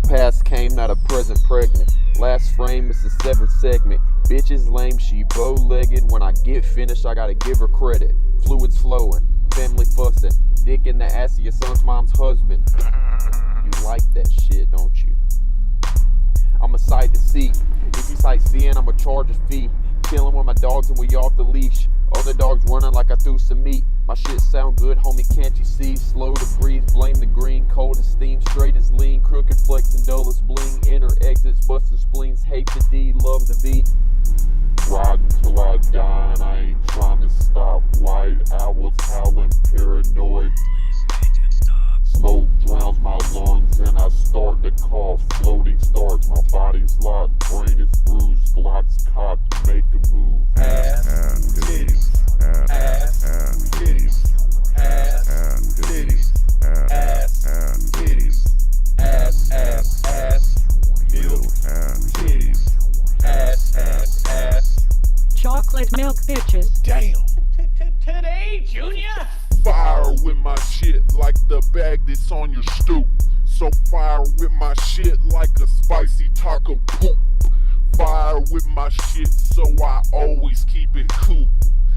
Past came, not a present pregnant. Last frame is the severed segment. Bitch is lame, she bow-legged. When I get finished, I gotta give her credit. Fluids flowing, family fussing. Dick in the ass of your son's mom's husband. You like that shit, don't you? I'm a sight to see. If you sightseeing, I'ma charge a fee. Chilling with my dogs and we off the leash. Other dogs running like I threw some meat. My shit sound good, homie, can't you see? Slow to breathe, blame the green. Cold as steam, straight as lean. Crooked flex and dull as bling. Enter exits, busting spleens. Hate the D, love the V. Riding till I die and I ain't trying to stop. White owls howling, paranoid. Smoke drowns my lungs and I start to cough. Floating starts, my body's locked. Brain is bruised, blocks cocked, make a move. Ass and titties, ass and titties, ass and titties, ass and titties, ass, milk and titties, ass. Chocolate milk bitches. Damn. Today, Junior? Fire with my shit like the bag that's on your stoop. So fire with my shit like a spicy taco poop. Fire with my shit so I always keep it cool.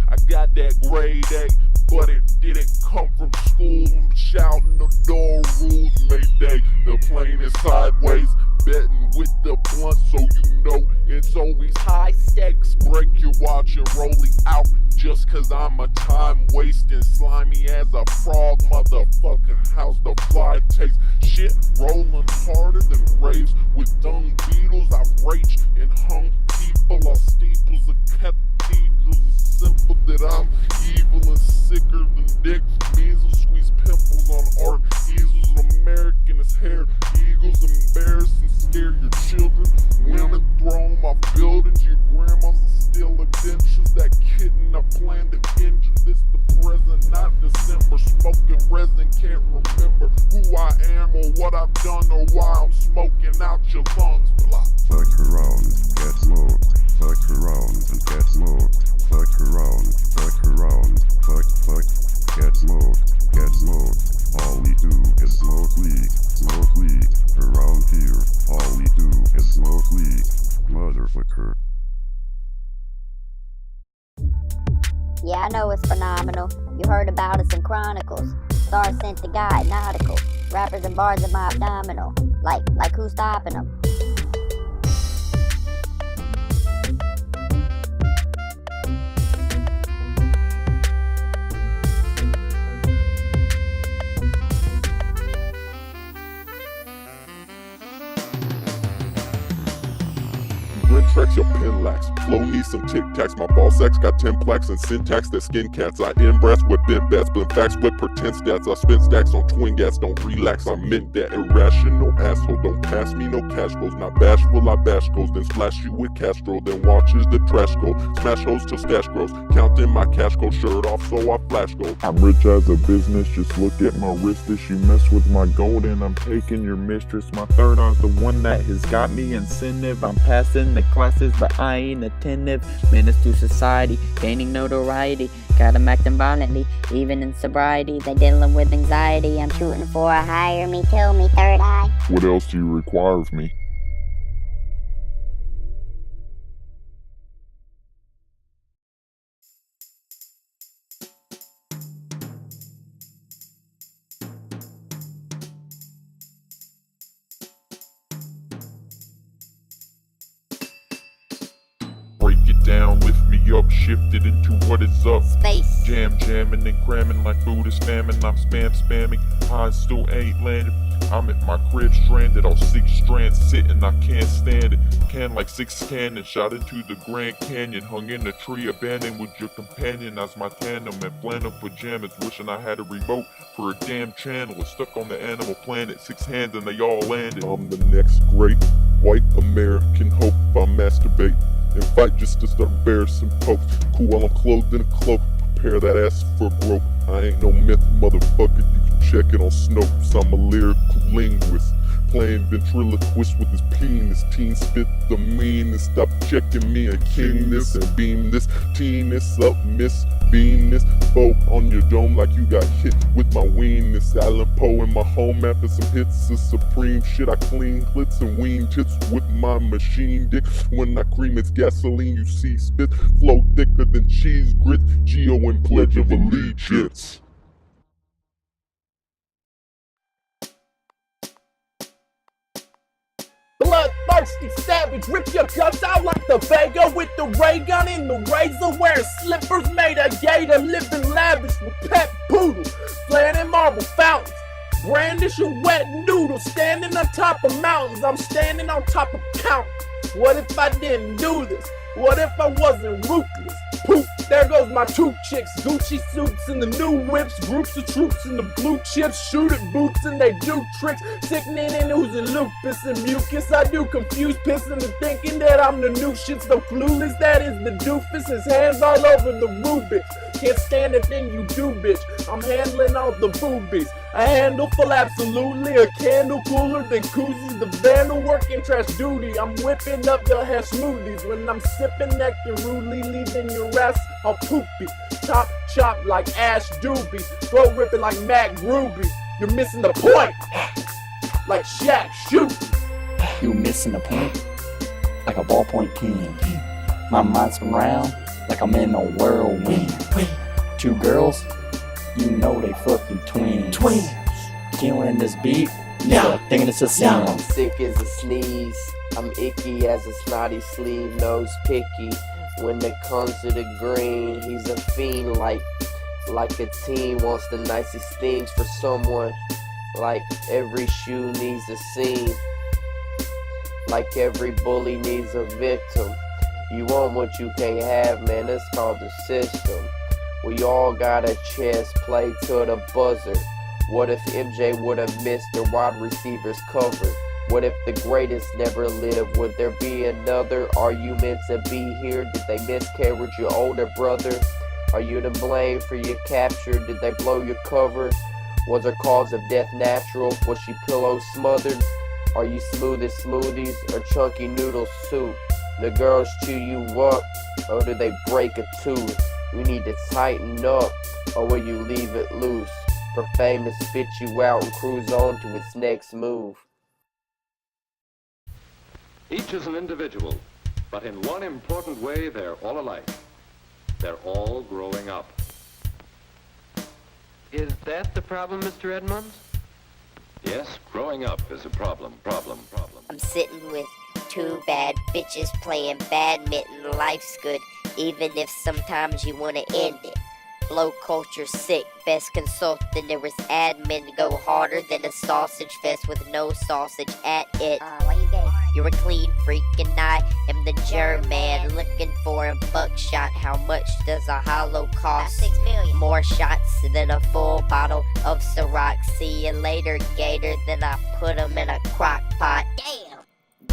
I got that grade A, but it didn't come from school. I'm shouting the door rules, Mayday. The plane is sideways, betting with the blunt, so you know it's always high stakes. Break your watch and roll it out, just cause I'm a time wasting slimy as a frog. Motherfucking house the fly takes shit rolling harder than raves with dung beetles. I've raged and hung people on steeples of cathedrals. It's simple that I'm evil and sicker than dicks. Measles squeeze pimples on art easels. American as hair, eagles embarrass and scare your children. Women throw 'em off buildings. Your grandmas are still dentures. That kitten I plan to injure. This the present, not December. Smoking resin, can't remember who I am or what I've done or why I'm smoking out your lungs. Blah. Fuck around, get smoked. Fuck around and get smoked. Fuck around, fuck, get smoked, get smoked. All we do is smoke weed. Around here, all we do is smoke weed, motherfucker. Yeah, I know it's phenomenal. You heard about us in Chronicles. Stars sent the guide, nautical. Rappers and bars in my abdominal. Like who's stopping them? Grin tracks your pen lax. Flow needs some tic tacs. My ball sacks got 10 plaques and syntax that skin cats. I embrace with bent bats, blend facts with pretend stats. I spin stacks on twin gas, don't relax. I meant that irrational asshole. Don't pass me no cash goes. Not bashful, I bash goes. Then splash you with Castro. Then watch as the trash go. Smash hoes till stash grows. Counting my cash go, shirt off so I flash go. I'm rich as a business, just look at my wristest. You mess with my gold and I'm taking your mistress. My third eye's the one that has got me incentive. I'm passing the classes but I ain't attentive. Menace to society, gaining notoriety. Got 'em acting violently, even in sobriety. They dealing with anxiety. I'm shooting for a higher. Me kill me, third eye. What else do you require of me? Break it down, lift me up, shift it into what is up. Space. Jamming and cramming like food is famine. I'm spamming, I still ain't landed. I'm at my crib stranded, all 6 strands sitting, I can't stand it. Can like 6 cannons, shot into the Grand Canyon. Hung in a tree, abandoned with your companion as my tandem. And flannel pajamas, wishing I had a remote for a damn channel. It's stuck on the Animal Planet, 6 hands and they all landed. I'm the next great white American hope. I masturbate and fight just to start embarrassing folks. Cool while I'm clothed in a cloak, prepare that ass for growth. I ain't no myth, motherfucker, you can check it on Snopes. I'm a lyrical linguist, playing ventriloquist with his penis. Teen spit the meanest. Stop checking me and king this and beam this. Teeness up, Miss Venus. Spoke on your dome like you got hit with my weenus. Allen Poe in my home after some hits of supreme shit. I clean clits and wean tits with my machine dick. When I cream it's gasoline, you see spit. Flow thicker than cheese grits. Geo and Pledge of Allegiance. Bloodthirsty savage, rip your guts out like the Vega with the ray gun and the razor, wearing slippers made of gator, living lavish with pet poodles, playing in marble fountains, brandish a wet noodle, standing on top of mountains. I'm standing on top of counting. What if I didn't do this? What if I wasn't ruthless? Poof, there goes my two chicks, Gucci suits and the new whips, groups of troops in the blue chips, shoot at boots and they do tricks, sickening and oozing lupus and mucus. I do confuse pissing and thinking that I'm the new shit, so clueless that is the doofus. His hands all over the Rubik's, can't stand a thing you do, bitch. I'm handling all the boobies. A handle full, absolutely. A candle cooler than koozies. The vandal working trash duty. I'm whipping up your hair smoothies. When I'm sipping nectar rudely, leaving your ass all poopy. Top chop like Ash Doobie. Throat ripping like Mac Ruby. You're missing the point. Like Shaq shooting. You missing the point? Like a ballpoint pen. My mind's been round like I'm in a whirlwind. Two girls, you know they fucking twins. Killing this beat, yeah, thinking it's a sound. I'm sick as a sneeze. I'm icky as a snotty sleeve, nose picky. When it comes to the green, he's a fiend like a teen wants the nicest things for someone. Like every shoe needs a seam. Like every bully needs a victim. You want what you can't have, man, it's called the system. We all got a chance play to the buzzer. What if MJ would've missed their wide receivers covered? What if the greatest never lived? Would there be another? Are you meant to be here? Did they miscarriage your older brother? Are you to blame for your capture? Did they blow your cover? Was her cause of death natural? Was she pillow smothered? Are you smooth as smoothies or chunky noodle soup? The girls chew you up or do they break a tooth? We need to tighten up or will you leave it loose? For fame to spit you out and cruise on to its next move. Each is an individual, but in one important way they're all alike. They're all growing up. Is that the problem, Mr. Edmonds? Yes, growing up is a problem. I'm sitting with two bad bitches playing badminton. Life's good, even if sometimes you wanna end it. Blow culture sick, best consult the nearest admin. Go harder than a sausage fest with no sausage at it. Why you gay? You're a clean freak and I am the German. Looking for a buckshot. How much does a hollow cost? 6 million. More shots than a full bottle of Ciroc. See you later, gator. Then I put 'em in a crock pot. Damn!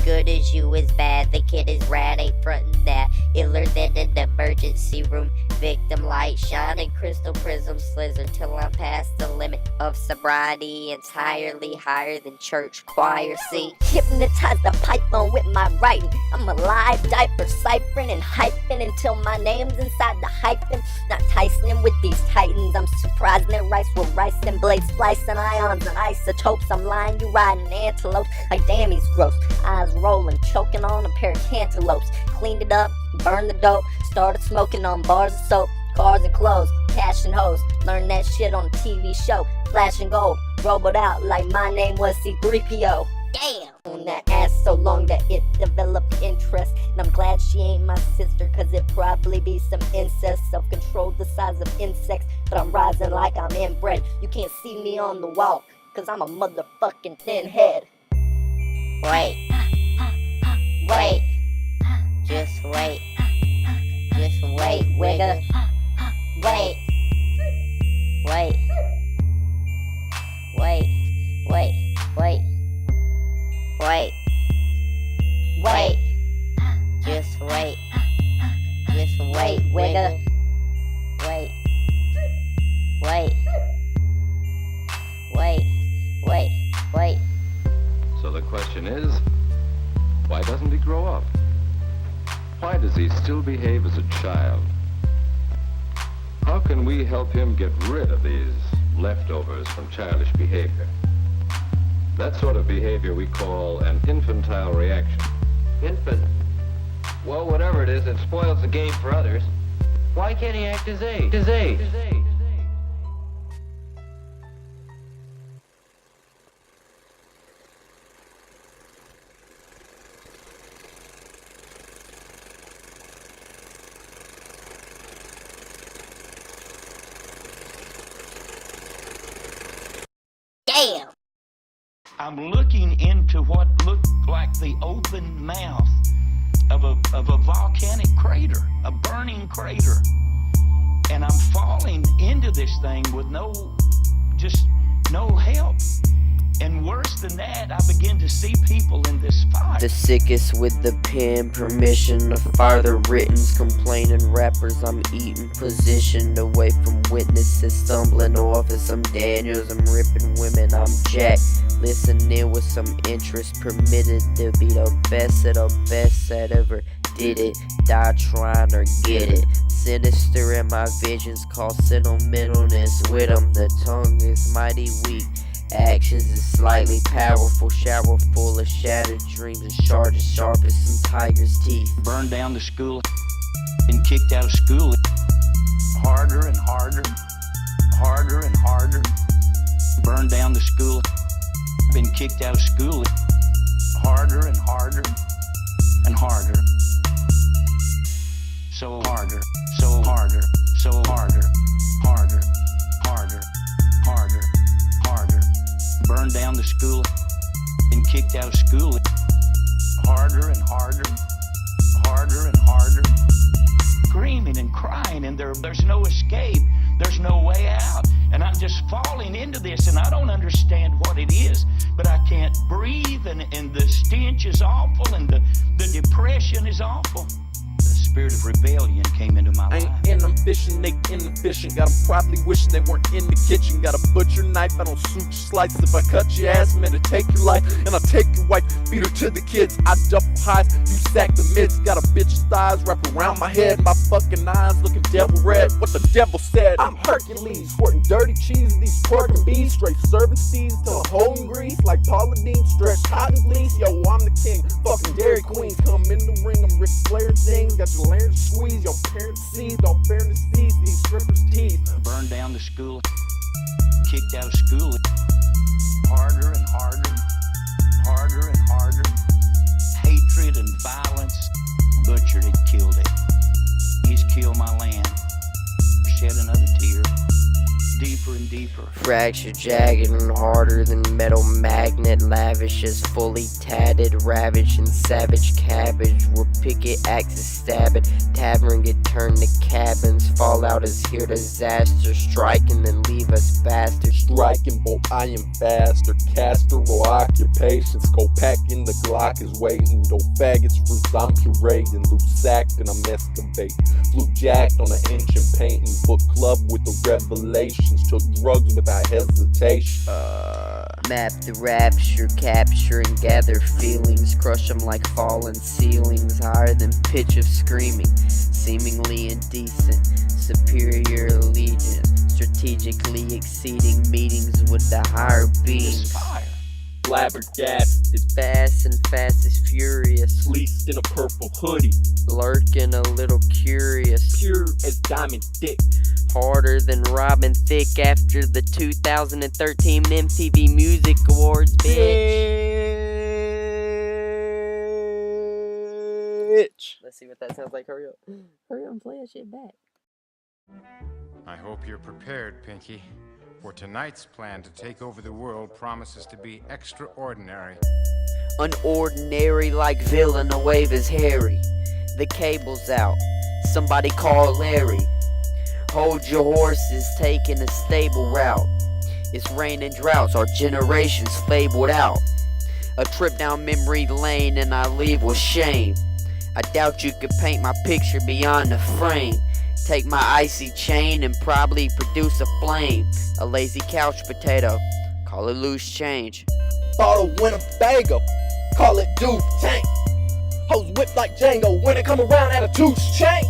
Good as you is bad, the kid is rad, ain't frontin' that. Iller than an emergency room. Victim light shining, crystal prism slither till I'm past the limit of sobriety. Entirely higher than church choir. See, hypnotize the python with my writing. I'm a live diaper ciphering and hyping until my name's inside the hyphen. Not Tysoning with these titans. I'm surprising it rice with rice and blades splicing ions and isotopes. I'm lying, you riding antelopes like damn he's gross. Eyes rolling, choking on a pair of cantaloupes. Cleaned it up, burned the dope, started smoking on bars of soap, cars and clothes, cash and hoes. Learned that shit on a TV show, flash and gold, roboed out like my name was C3PO. Damn! On that ass so long that it developed interest. And I'm glad she ain't my sister, cause it probably be some incest. Self-control the size of insects, but I'm rising like I'm inbred. You can't see me on the wall, cause I'm a motherfucking thin head. Wait. Wait. Just wait. Just wait, wigger. Wait. Wait. Wait. Wait. Wait. Wait. Wait. Just wait. Just wait, wigger. Wait. Wait. Wait. Wait. Wait. So question is, why doesn't he grow up? Why does he still behave as a child? How can we help him get rid of these leftovers from childish behavior? That sort of behavior we call an infantile reaction. Infant. Well, whatever it is, it spoils the game for others. Why can't he act his age? His age. His age. Damn! I'm looking into what looked like the open mouth of a volcanic crater, a burning crater. And I'm falling into this thing with no help. And worse than that, I begin to see people in this fire. The sickest with the pen, permission to fire the writtens, complaining rappers I'm eating, positioned away from witnesses, stumbling off as some Daniels, I'm ripping women, I'm Jack, listening with some interest, permitted to be the best of the best that ever did it, die trying to get it, sinister in my visions, call sentimentalness with them, the tongue is mighty weak. Actions is slightly powerful, shower full of shattered dreams and shards as sharp as some tiger's teeth. Burned down the school, been kicked out of school. Harder and harder, harder and harder. Burned down the school, been kicked out of school. Harder and harder and harder. So harder, so harder, so harder, harder, harder, harder, harder. Burned down the school, been kicked out of school. Harder and harder, harder and harder. Screaming and crying, and there's no escape, there's no way out. And I'm just falling into this, and I don't understand what it is, but I can't breathe, and the stench is awful, and the depression is awful. The spirit of rebellion came into my life. Ain't in them fishing, they inefficient. Got 'em probably wishing they weren't in the kitchen. Got a butcher knife, I don't suit slice. If I cut your ass, man, to take your life. And I'll take your wife, feed her to the kids. I duffel highs, you stack the mids. Got a bitch's thighs wrapped around my head. My fucking eyes looking devil red. What the devil said. I'm Hercules, squirting dirty cheese. These pork and bees, straight serving seeds till the whole in grease. Like Paula Dean, stretch cotton fleece. Yo, I'm the king, fucking Dairy Queen. Come in the ring, I'm Ric Flair things. Got your larynx squeeze, your parents see, don't fairness seize these strippers' teeth. Burned down the school, kicked out of school. Harder and harder, harder and harder. Hatred and violence, butchered it, killed it. He's killed my land, shed another tear. Deeper and deeper. Fractured, jagged, and harder than metal magnet. Lavish as fully tatted, ravaged and savage cabbage. Where picket axes stab it, tavern get turned to cabins. Fallout is here, disaster striking, then leave us bastards. Striking, bolt I am faster. Caster or occupations. Go pack in the Glock is waiting. No faggots, fruits I'm curating. Loot sacked and I'm excavating. Blue jacked on an ancient painting. Book club with the revelation. Took drugs without hesitation. Map the rapture, capture and gather feelings. Crush them like fallen ceilings. Higher than pitch of screaming. Seemingly indecent. Superior allegiance. Strategically exceeding meetings with the higher beings. Flabbergasted, Fast and fast is furious. fleeced in a purple hoodie. Lurking a little curious. Pure as diamond dick. Harder than Robin Thicke after the 2013 MTV Music Awards, bitch. Let's see what that sounds like. Hurry up. Hurry up and play that shit back. I hope you're prepared, Pinky, for tonight's plan to take over the world promises to be extraordinary. Unordinary like villain, a wave is hairy. The cable's out. Somebody call Larry. Hold your horses, taking a stable route. It's raining droughts, our generation's fabled out. A trip down memory lane and I leave with shame. I doubt you could paint my picture beyond the frame. Take my icy chain and probably produce a flame. A lazy couch potato, call it loose change. bought a Winnebago, call it Duke Tank. Hoes whip like Django when they come around, attitudes change.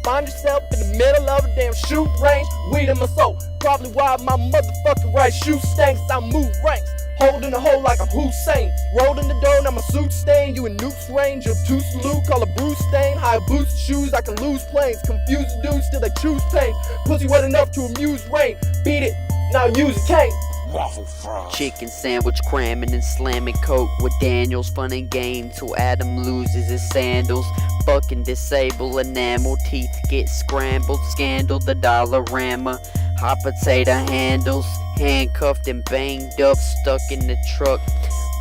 Find yourself in the middle of a damn shoot range. Weed in my soul, probably why my motherfucking right shoe stinks. I move ranks, holding the hole like I'm Hussein. Rolling the dough, now my suit stain. You in Nuke's range, you're too salute, call a Bruce stain. High boots, shoes, I can lose planes. Confuse the dudes till they choose pain. Pussy wet enough to amuse rain. Beat it, now use a cane. Waffle fries. Chicken sandwich cramming and slamming coke with Daniels. Fun and game till Adam loses his sandals. Fucking disable enamel, teeth get scrambled. Scandal the Dollarama. Hot potato handles, handcuffed and banged up, stuck in the truck.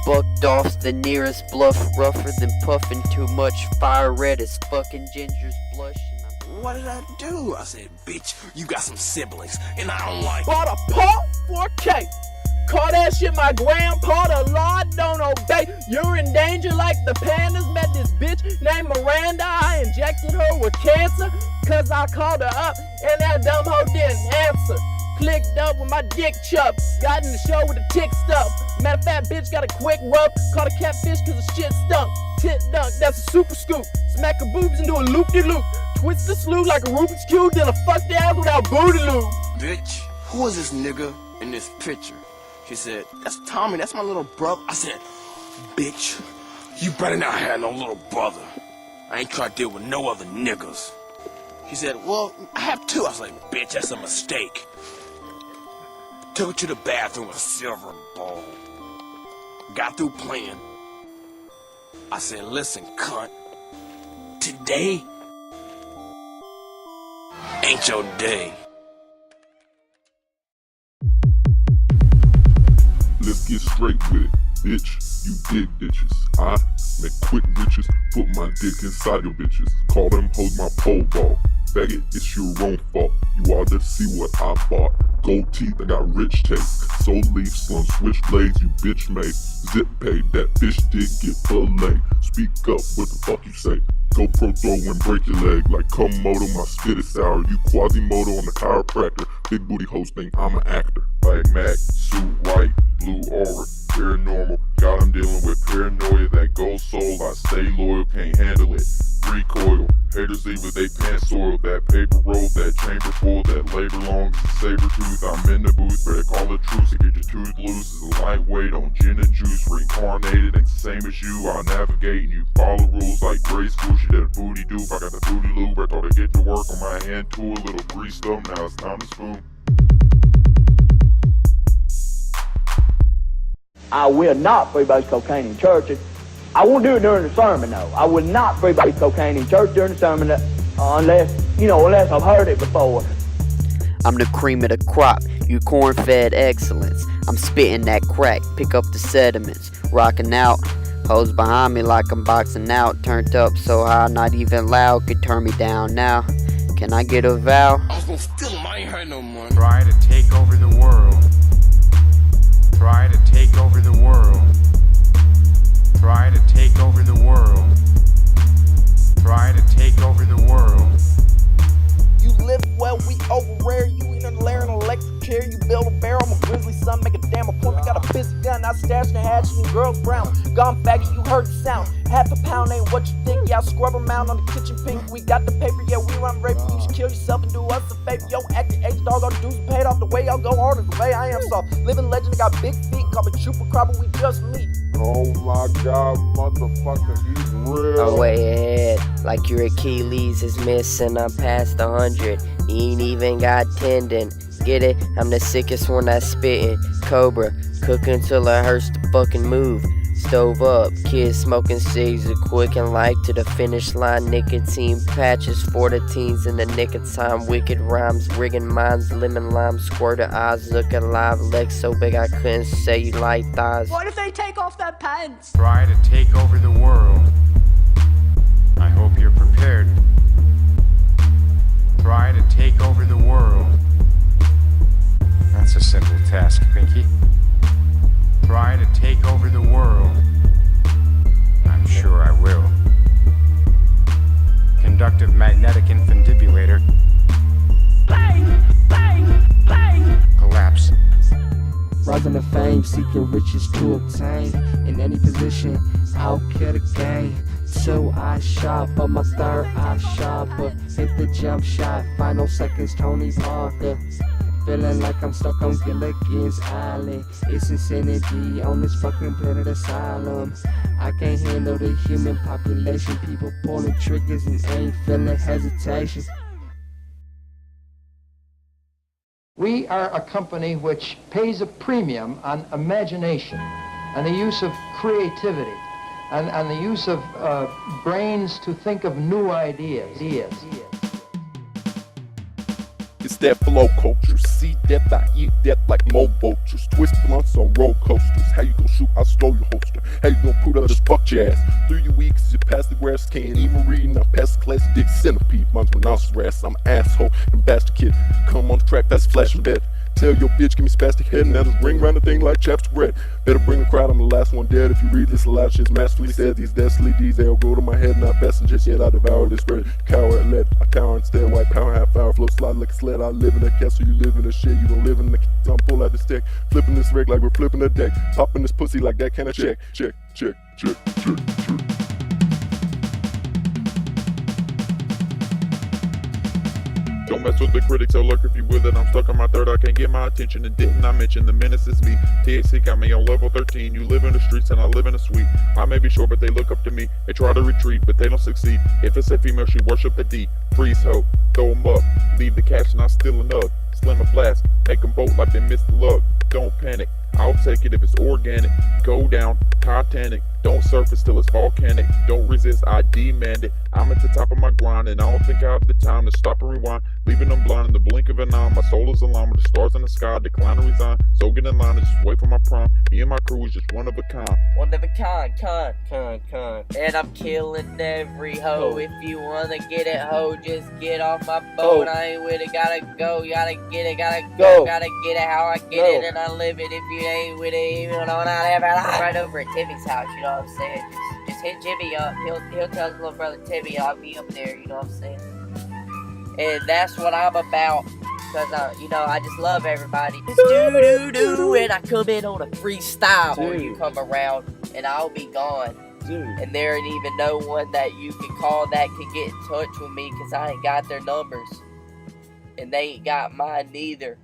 Bucked off the nearest bluff, rougher than puffing too much. Fire red as fucking Ginger's blush. What did I do? I said, bitch, you got some siblings, and I don't like it. Bought a pot for a cake. Call that shit my grandpa, the law don't obey. You're in danger like the pandas. Met this bitch named Miranda. I injected her with cancer, cause I called her up and that dumb hoe didn't answer. Clicked up with my dick chub, got in the show with the tick stuff. Matter of fact, bitch got a quick rub, caught a catfish cause the shit stunk. Tit dunk, that's a super scoop. Smack her boobs and do a loop-de-loop. Twist the slew like a Rubik's Cube, then I fuck the ass without booty lube. Bitch, who is this nigga in this picture? She said, that's Tommy, that's my little brother. I said, bitch, you better not have no little brother. I ain't trying to deal with no other niggas. She said, well, I have two. I was like, bitch, that's a mistake. Took her to the bathroom with a silver bowl. Got through playing. I said, listen, cunt, today ain't your day. Let's get straight with it, bitch. You dig ditches. I make quick riches, put my dick inside your bitches. Call them hoes my pole ball. Faggot, it's your own fault. You ought to see what I bought. Gold teeth, I got rich taste. Soul leaf, slum switchblades, you bitch made. Zip paid, that fish did get fillet. Speak up, what the fuck you say? GoPro throw and break your leg. Like Komodo, my spit is sour. You Quasimodo on the chiropractor. Big booty host think I'm an actor. Like Mac, suit white, blue aura, paranormal. Got him dealing with paranoia, that gold soul. I stay loyal, can't handle it. Recoil, haters leave with they pants soiled. That paper roll, that chamber full, that labor long as a saber tooth. I'm in the booth, better call a truce and get your tooth loose. Is a lightweight on gin and juice, reincarnated, ain't the same as you. I'll navigate and you follow rules like grade school. She did a booty doop, I got the booty lube. I thought I'd get to work on my hand tool, a little greased up. Now it's time to spoon. I will not freebase cocaine in churches. I won't do it during the sermon, though. I will not freebase cocaine in church during the sermon unless I've heard it before. I'm the cream of the crop, you corn-fed excellence. I'm spitting that crack, pick up the sediments, rocking out. Hoes behind me like I'm boxing out, turned up so high, not even loud could turn me down now. Can I get a vow? I was gonna steal him, I ain't had no money. Try to take over the world. Try to take over the world. Try to take over the world. Try to take over the world. You live well, we over rare. You in a lair in an electric chair. You build a barrel, I'm a grizzly son, make a damn appointment. Got a busy gun, I stash the hatch and girls brown. Gone faggot, you heard the sound. Half a pound ain't what you think. Yeah, I scrub them out on the kitchen pink. We got the paper, yeah, we run rape. You should kill yourself and do us a favor. Yo, act the age dog, all the dudes paid off the way y'all go hard is the way I am soft. Living legend, got big feet, call me chupacabra, we just meet. Oh my god, motherfucker, he's real. I'm way ahead, like your Achilles is missing. I'm past 100, you ain't even got tendon. Get it? I'm the sickest one that's spittin'. Cobra, cooking till it hurts to fucking move. Stove up, kids smoking cigs, a quick and like to the finish line. Nicotine patches for the teens in the nick of time. Wicked rhymes, rigging minds, lemon lime, squirted eyes, look alive. Legs so big I couldn't say you like thighs. What if they take off their pants? Try to take over the world. I hope you're prepared. Try to take over the world. That's a simple task, Pinky. Try to take over the world. I'm sure I will. Conductive magnetic infundibulator. Bang! Bang! Bang! Collapse. Rising to fame, seek fucking riches to obtain. In any position, I'll kill the game. So I shot, but my third eye shot, but hit the jump shot. Final seconds, Tony Parker. Feeling like I'm stuck on Gilligan's Island. It's insanity on this fucking planet asylum. I can't handle the human population. People pulling triggers and ain't feeling hesitation. We are a company which pays a premium on imagination and the use of creativity and the use of brains to think of new ideas. It's that flow culture, see death, I eat death like more vultures. Twist blunts on roller coasters. How you gon' shoot? I'll slow your holster. How you gon' put up just fuck your ass? Through your weeks, you pass the grass, can't even read. Now pass the class, dick centipede. Mine's rhinoceros, I'm an asshole and bastard kid. Come on the track, that's flashing bed. Tell your bitch, give me spastic head, and now just ring round the thing like chapstick bread. Better bring the crowd, I'm the last one dead. If you read this aloud, shit's masterfully said. These deathly deeds, they'll go to my head, not passengers yet. I devour this bread. Coward lead, I tower instead. White power, half hour, flow slide like a sled. I live in a castle, you live in a shit. You don't live in the I'm pull out this deck. Flipping this rig like we're flipping a deck. Popping this pussy like that, can I check? Check. Don't mess with the critics, Lurk if you with it. I'm stuck on my third, I can't get my attention. And didn't I mention the menace is me? THC got me on level 13. You live in the streets and I live in a suite. I may be short, but they look up to me. They try to retreat, but they don't succeed. If it's a female, she worship the D. Freeze ho, throw 'em up. Leave the cash and I steal enough. Slim a flask, make 'em bolt like they missed the luck. Don't panic, I'll take it if it's organic. Go down, Titanic. Don't surface till it's volcanic. Don't resist, I demand it. I'm at the top of my grind and I don't think I have the time to stop and rewind. Leaving them blind in the blink of an eye. My soul is aligned with the stars in the sky. Decline to resign, so get in line and just wait for my prime. Me and my crew is just one of a kind. One of a kind. And I'm killing every hoe. If you wanna get it, hoe, just get off my boat. I ain't with it, gotta go. Gotta get it, gotta go. Gotta get it how I get it and I live it. If you ain't with it, even though I never lie. Right over at Timmy's house, you know what I'm saying? Just hit Jimmy up. He'll tell his little brother Timmy I'll be up there, you know what I'm saying? And that's what I'm about. Cause I just love everybody. It's do and I come in on a freestyle. Or you come around and I'll be gone. And there ain't even no one that you can call that can get in touch with me, cause I ain't got their numbers. And they ain't got mine neither.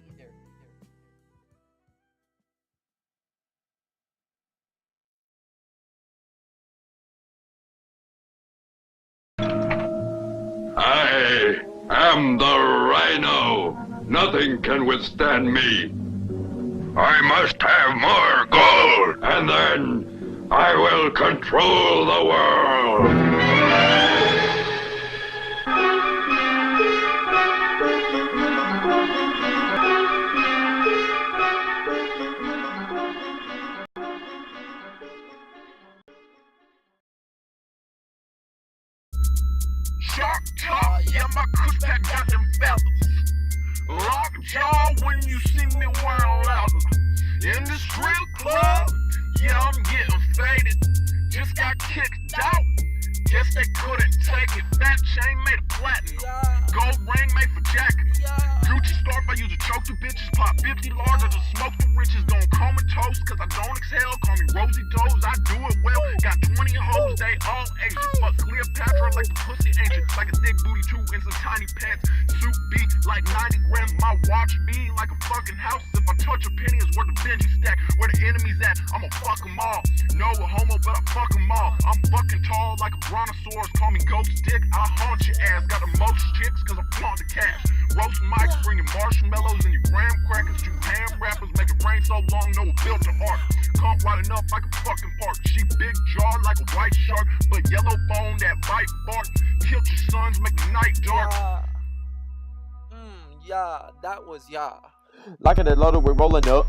I am the Rhino. Nothing can withstand me. I must have more gold, and then I will control the world. Sharp jaw, yeah, my kush pack got them feathers. Lock jaw when you see me wearing leather. In the strip club, yeah, I'm getting faded. Just got kicked out. Guess they couldn't take it. That chain made of platinum. Gold ring made for jacket. Gucci scarf, I use to choke the bitches. Pop 50 large, I just smoke the riches. Gon' comatose, cause I don't exhale. Call me Rosie Doze, I do it well. Got 20 hoes, they all Asian. Fuck Cleopatra like the pussy ancient. Like a thick booty too in some tiny pants. Suit be like 90 grams. My watch be like a fucking house. If I touch a penny, it's worth a Benji stack. Where the enemies at, I'ma fuck them all. No a homo, but I fuck them all. I'm fucking tall like a brontosaurus. Call me ghost dick, I haunt your ass. Got the most chicks cause I flaunt the cash. Roast mics, bringing marshmallows and your graham crackers. You ham rappers make it rain so long, no one built an ark. Can't wide enough like a fucking park. She big jaw like a white shark, but yellow bone that bite bark. Killed your sons, make the night dark. Yeah, that was Like it loaded, we're rolling up.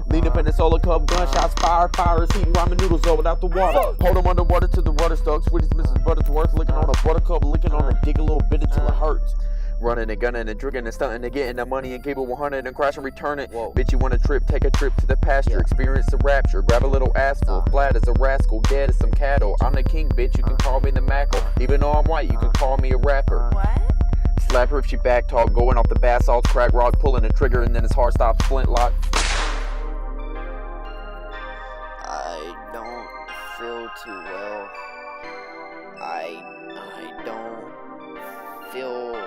Lean up in the solar cup, gunshots, fire is heating ramen noodles all without the water. Hold them underwater till the water stuck. Sweetest Mrs. Butterworth, licking on a buttercup, licking on a dick a little bit until it hurts. Running and gunning and drinking and stunting and getting the money and cable 100 and crash and return it. Bitch, you want a trip? Take a trip to the pasture. Experience the rapture. Grab a little asphalt. Flat as a rascal. Dead as some cattle. I'm the king, bitch. You can call me the Mackle. Even though I'm white, you can call me a rapper. What? Slap her if she back talk. Going off the basalts. Crack rock. Pulling the trigger and then his heart stops. Flintlock. don't feel too well. I don't feel...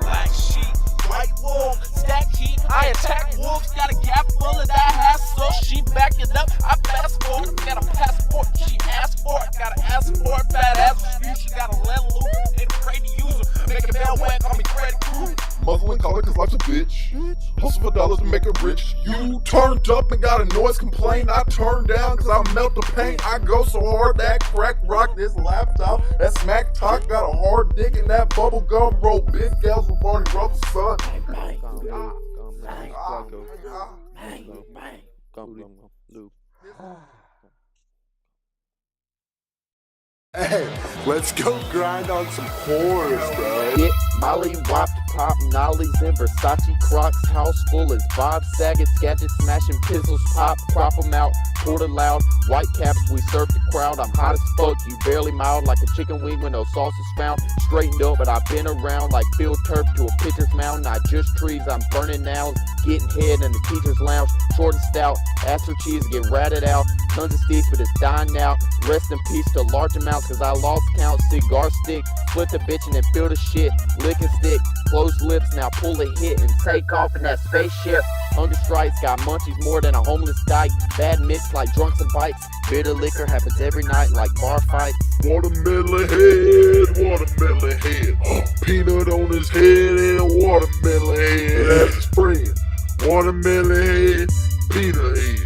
Black sheep, white wool, stack heat, I attack wolves. Got a gap full of that hassle. She back it up, I fast forward. Got a passport, she asked for it. Gotta ask for it, fat ass refuse. She gotta let loose and pray to use her. Make a bell wet, call me credit crew. Muzzle and collar cause life's a bitch. Hustle for dollars to make it rich. You turned up and got a noise complaint. I turned down cause I melt the paint. I go so hard that crack rock this laptop. That smack talk got a hard dick in that bubble gum roll. Big gals with Barney Rubber, son. Hey, let's go grind on some whores, bro. Get Molly, Wop, Pop, Nollies, and Versace Crocs. House full as Bob Saget, gadgets, smashing pistols, pop, crop them out, pour it loud. White caps, we serve the crowd. I'm hot as fuck, you barely mild, like a chicken wing when no sauce is found. Straightened up, but I've been around like field turf to a pitcher's mound. Not just trees, I'm burning now. Getting head in the teacher's lounge. Short and stout, Astro cheese get ratted out. Tons of steaks, but it's dying out. Rest in peace to large amounts, cause I lost count. Cigar stick, split the bitch and then feel the shit. Lick and stick, closed lips, now pull a hit and take off in that spaceship. Hunger strikes, got munchies more than a homeless dyke. Bad mix like drunks and bikes. Bitter liquor happens every night like bar fights. Watermelon head, watermelon head. Peanut on his head and watermelon head. That's his friend. Watermelon head, peanut head.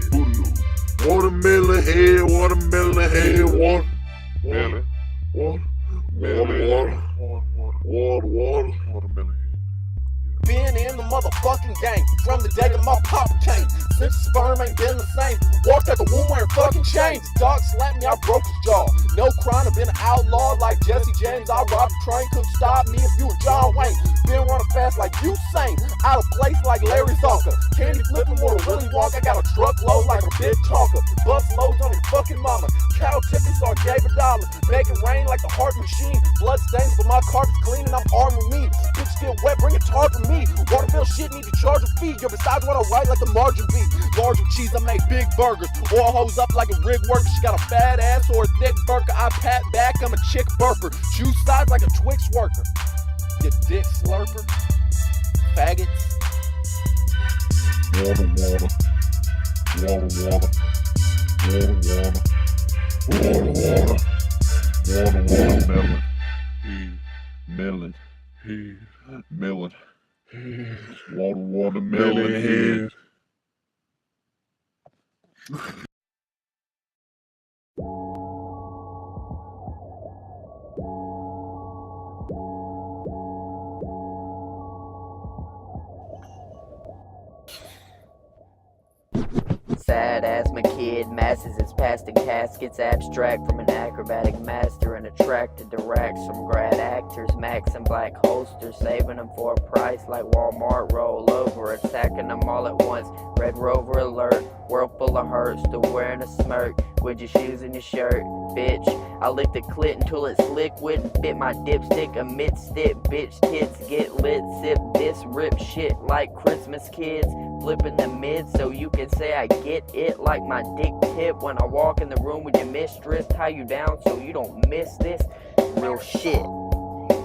Watermelon head, watermelon head, watermelon head. Been in the motherfucking game from the day that my papa came. Since the sperm ain't been the same. Walked out the womb wearing fucking chains. Dog slapped me, I broke his jaw. No crime, I've been an outlaw like Jesse James. I robbed a train, couldn't stop me if you were John Wayne. Been running fast like Usain, out of place like Larry Zonka. Candy flipping more than Willy Wonka. Got a truckload like a big Tonka. Bust loads on your fucking mama. Cow tipping, so I gave $1. Make it rain like the heart machine. Blood stains, but my carpet's clean and I'm armed with me. Bitch still wet, bring a tarp for me. Waterville shit need to charge a fee. Yo, besides what I write like the margin B. Large with cheese, I make big burgers. Oil hose up like a rig worker. She got a fat ass or a thick burger. I pat back, I'm a chick burper. Shoe size like a Twix worker. You dick slurper. Faggots. Water, water. Water, water. Water, water. Water, water. Water, watermelon. Melon. Water, watermelon head. Sad asthma kid, masses is past in caskets, abstract from an acrobatic master and attracted to racks from grad actors, max and black holsters, saving them for a price like Walmart. Roll over, attacking them all at once. Red Rover alert, world full of hurt, still wearing a smirk with your shoes and your shirt. Bitch, I lick the clit until it's liquid and fit my dipstick amidst it. Bitch, tits get lit, sip this, rip shit like Christmas kids. Flipping the mid so you can say I get it like my dick tip when I walk in the room with your mistress. Tie you down so you don't miss this. Real shit.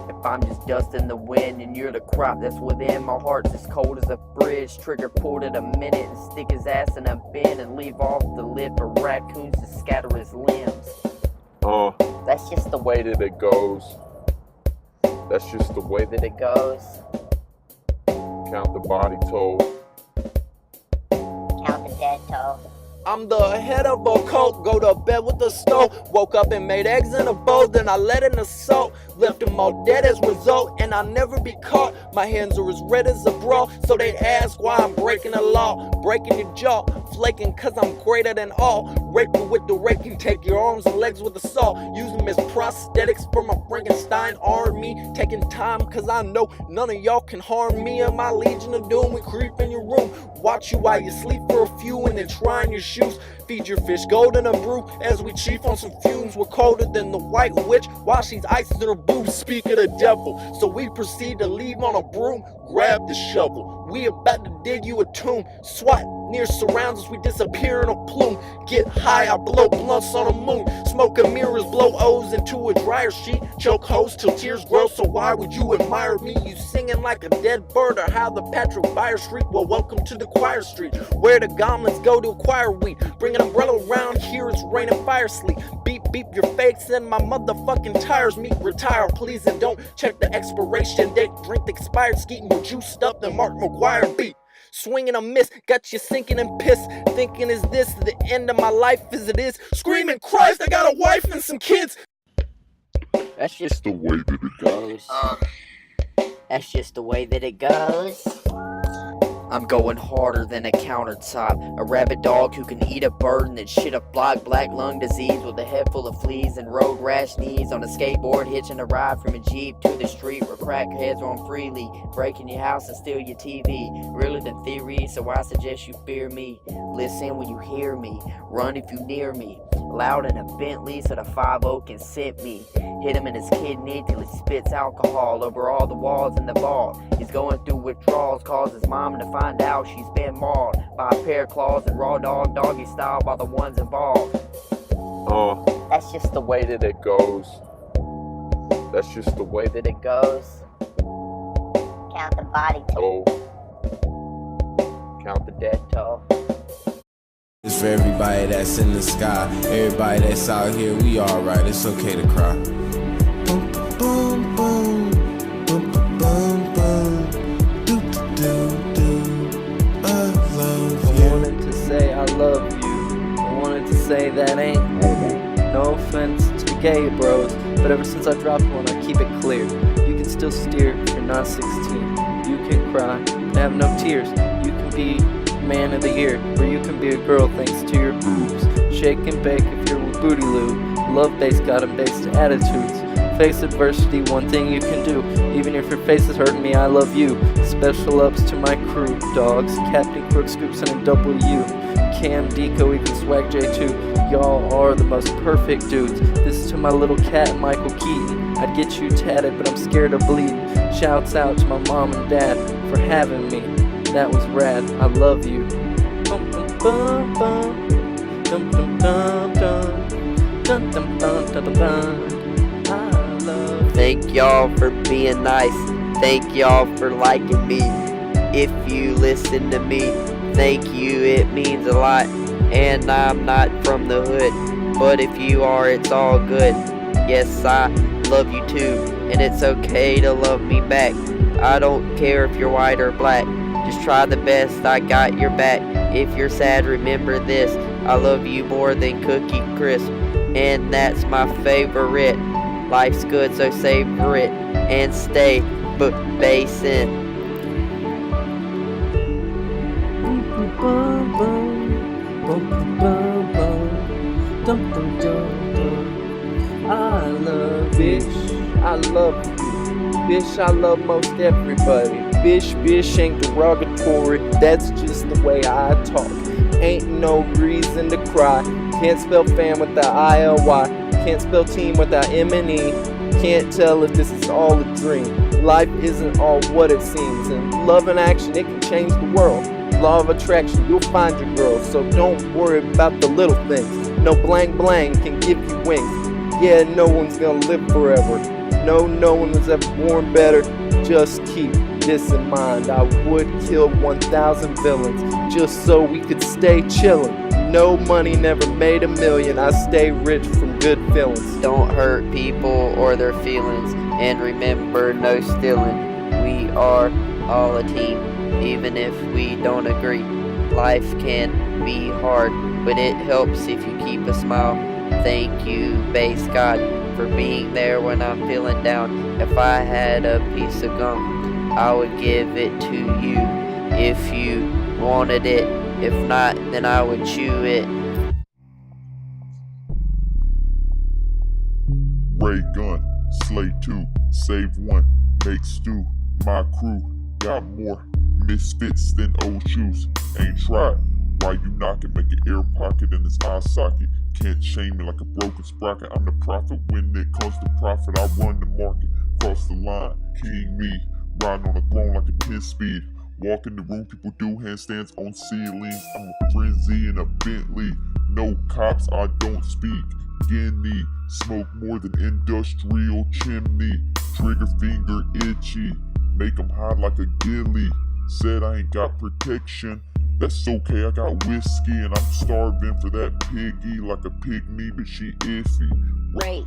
If I'm just dust in the wind and you're the crop that's within, my heart's as cold as a fridge. Trigger pulled at a minute and stick his ass in a bin and leave off the lid for raccoons to scatter his limbs. That's just the way that it goes. That's just the way that it goes. Count the body toll. Count the dead toll. I'm the head of a cult, go to bed with the stove. Woke up and made eggs in a bowl, then I let in the salt. Left them all dead as result, and I'll never be caught. My hands are as red as a brawl, so they ask why I'm breaking the law. Breaking your jaw, flaking cause I'm greater than all. Raping with the rake and take your arms and legs with the saw. Use them as prosthetics for my Frankenstein army. Taking time cause I know none of y'all can harm me. And my legion of doom, we creep in your room. Watch you while you sleep for a few and then try on your shoes. Feed your fish golden and brew as we chief on some fumes. We're colder than the white witch while she's icing her boobs. Speak of the devil, so we proceed to leave on a broom. Grab the shovel, We about to dig you a tomb. SWAT near surrounds us, we disappear in a plume. Get high, I blow blunts on the moon. Smoking mirrors, blow O's into a dryer sheet. Choke hoes till tears grow, so why would you admire me? You singing like a dead bird, or how the Patrick Fire Street? Well, welcome to the choir street, where the goblins go to acquire wheat. Bring an umbrella around here, it's raining fire sleet. Beep, beep, your fakes and my motherfucking tires. Meet retire, please, and don't check the expiration date. Drink the expired, skeeting you juiced up, the Mark McGuire beat. Swinging a miss, got you sinking and pissed. Thinking, is this the end of my life as it is? Screaming, Christ, I got a wife and some kids. That's just the way that it goes. That's just the way that it goes. I'm going harder than a countertop. A rabid dog who can eat a bird and then shit a block. Black lung disease with a head full of fleas and road rash knees. On a skateboard hitching a ride from a Jeep to the street where crackheads roam freely, breaking your house and steal your TV. Realer than theory, so I suggest you fear me. Listen when you hear me, run if you near me. Loud in a Bentley so the 5-0 can sip me. Hit him in his kidney till he spits alcohol over all the walls in the vault. He's going through withdrawals, calls his mom to find out she's been mauled by a pair of claws and raw doggy style by the ones involved. That's just the way that it goes. That's just the way that it goes. Count the body toll. Count the death toll. It's for everybody that's in the sky, everybody that's out here, we alright, it's okay to cry. Boom, boom, boom, boom, boom, boom, do, do, do, I love you. I wanted to say I love you, I wanted to say that ain't no offense to the gay bros, but ever since I dropped one I keep it clear. You can still steer if you're not 16, you can cry and have no tears, you can be man of the year, or you can be a girl thanks to your boobs. Shake and bake if you're with booty lube. Love base got 'em based attitudes. Face adversity, one thing you can do. Even if your face is hurting me, I love you. Special ups to my crew, dogs. Captain Crook Scoops and a W. Cam, Deco, even Swag J2. Y'all are the most perfect dudes. This is to my little cat, Michael Keaton. I'd get you tatted, but I'm scared of bleeding. Shouts out to my mom and dad for having me. That was rad, I love you. Bum, bum, bum, bum. Dum, dum, dum, dum. Dum, dum, dum, dum, dum. I love you. Thank y'all for being nice. Thank y'all for liking me. If you listen to me, thank you, it means a lot. And I'm not from the hood, but if you are, it's all good. Yes, I love you too, and it's okay to love me back. I don't care if you're white or black. Just try the best, I got your back. If you're sad, remember this. I love you more than Cookie Crisp, and that's my favorite. Life's good, so savor it, and stay basin. I love bitch, I love you. Bitch, I love most everybody. Bitch ain't derogatory, that's just the way I talk. Ain't no reason to cry. Can't spell fam without I-L-Y. Can't spell team without M-N-E. Can't tell if this is all a dream. Life isn't all what it seems. And love and action, it can change the world. Law of attraction, you'll find your girl. So don't worry about the little things. No blang blang can give you wings. Yeah, no one's gonna live forever. No one was ever born better. Just keep this in mind. I would kill 1,000 villains just so we could stay chillin'. No money never made a million. I stay rich from good feelings. Don't hurt people or their feelings. And remember, no stealing. We are all a team, even if we don't agree. Life can be hard, but it helps if you keep a smile. Thank you, base God, for being there when I'm feeling down. If I had a piece of gum, I would give it to you if you wanted it. If not, then I would chew it. Ray gun, slay 2, save 1, make stew. My crew got more misfits than old shoes. Ain't tried. Why you knocking? Make an air pocket in his eye socket. Can't shame me like a broken sprocket. I'm the prophet when it comes to profit. I run the market, cross the line. King me, riding on the throne like a 10 speed. Walk in the room, people do handstands on ceilings. I'm a frenzy in a Bentley. No cops, I don't speak Guinea. Smoke more than industrial chimney. Trigger finger itchy. Make 'em hide like a ghillie. Said I ain't got protection. That's okay, I got whiskey and I'm starving for that piggy like a pygmy, but she iffy. Right.